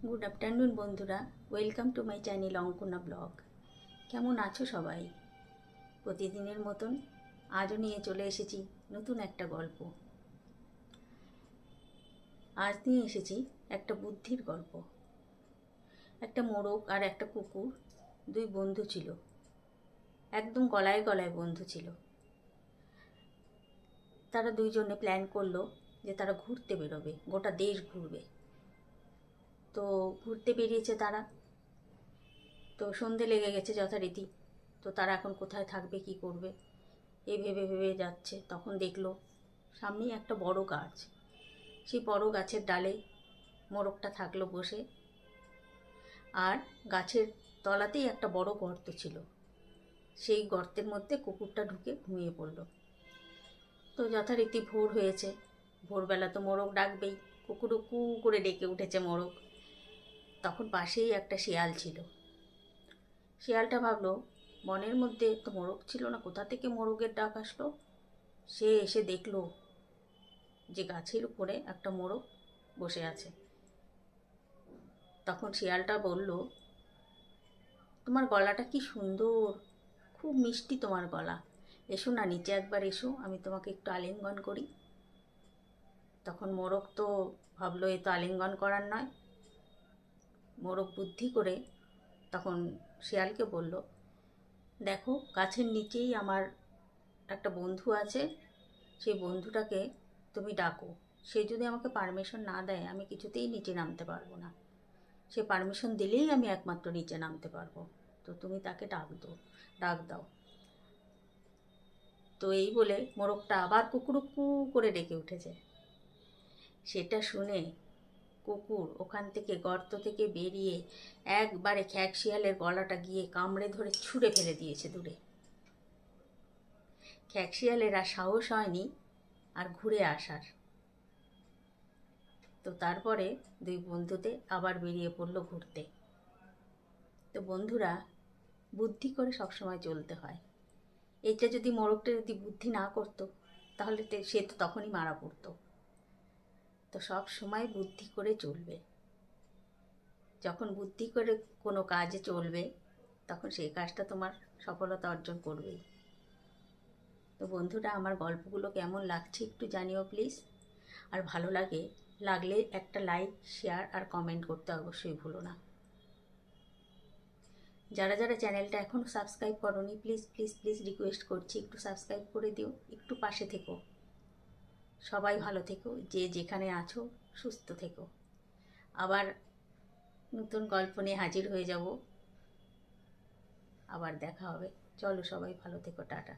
Good afternoon বন্ধুরা, welcome to my channel Ankana blog. কেমন আছো সবাই? প্রতিদিনের মতন আজও নিয়ে চলে এসেছি নতুন একটা গল্প। আজ নিয়ে এসেছি একটা বুদ্ধির গল্প। একটা মোরগ আর একটা কুকুর দুই বন্ধু ছিল, একদম গলায় গলায় বন্ধু ছিল। তারা দুইজনে প্ল্যান করলো যে তারা ঘুরতে বেরোবে, গোটা দেশ ঘুরবে। তো ঘুরতে বেরিয়েছে তারা। তো সন্ধে লেগে গেছে যথারীতি। তো তারা এখন কোথায় থাকবে, কি করবে, এই ভেবে ভেবে যাচ্ছে। তখন দেখলো সামনেই একটা বড় গাছ। সেই বড় গাছের ডালে মোরগটা থাকলো বসে, আর গাছের তলাতেই একটা বড় গর্ত ছিল। সেই গর্তের মধ্যে কুকুরটা ঢুকে ঘুমিয়ে পড়ল। তো যথারীতি ভোর হয়েছে, ভোরবেলা তো মোরগ ডাকবেই। কুকুরও কু করে ডেকে উঠেছে মোরগ। তখন পাশেই একটা শিয়াল ছিল। শিয়ালটা ভাবলো বনের মধ্যে তো মোরগ ছিল না, কোথা থেকে মোরগের ডাক আসলো। সে এসে দেখলো যে গাছের উপরে একটা মোরগ বসে আছে। তখন শিয়ালটা বলল, তোমার গলাটা কি সুন্দর, খুব মিষ্টি তোমার গলা, এসো না নিচে একবার এসো, আমি তোমাকে একটু আলিঙ্গন করি। তখন মোরগ তো ভাবলো এ তো আলিঙ্গন করার নয়। মোরগ বুদ্ধি করে তখন শিয়ালকে বলল, দেখো গাছের নিচেই আমার একটা বন্ধু আছে, সেই বন্ধুটাকে তুমি ডাকো। সে যদি আমাকে পারমিশন না দেয় আমি কিছুতেই নিচে নামতে পারবো না। সে পারমিশন দিলেই আমি একমাত্র নিচে নামতে পারবো। তো তুমি তাকে ডাক দাও। তো এই বলে মোরগটা আবার কুকুরুকু করে ডেকে উঠেছে। সেটা শুনে কুকুর ওখান থেকে গর্ত থেকে বেরিয়ে একবারে খ্যাক শিয়ালের গলাটা গিয়ে কামড়ে ধরে ছুঁড়ে ফেলে দিয়েছে দূরে। খ্যাক শিয়ালের আর সাহস হয়নি আর ঘুরে আসার। তো তারপরে দুই বন্ধুতে আবার বেরিয়ে পড়লো ঘুরতে। তো বন্ধুরা, বুদ্ধি করে সবসময় চলতে হয়। এটা যদি মোরগটা যদি বুদ্ধি না করতো তাহলে সে তো তখনই মারা পড়তো। তো সব সময় বুদ্ধি করে চলবে। যখন বুদ্ধি করে কোনো কাজে চলবে তখন সেই কাজটা তোমার সফলতা অর্জন করবেই। তো বন্ধুরা, আমার গল্পগুলো কেমন লাগছে একটু জানিও প্লিজ। আর ভালো লাগলে একটা লাইক, শেয়ার আর কমেন্ট করতে অবশ্যই ভুলো না। যারা যারা চ্যানেলটা এখনও সাবস্ক্রাইব করোনি, প্লিজ প্লিজ প্লিজ রিকোয়েস্ট করছি একটু সাবস্ক্রাইব করে দিও, একটু পাশে থেকো। সবাই ভালো থেকো, যে যেখানে আছো সুস্থ থেকো। আবার নতুন গল্প নিয়ে হাজির হয়ে যাব, আবার দেখা হবে। চলো সবাই ভালো থেকো, টাটা।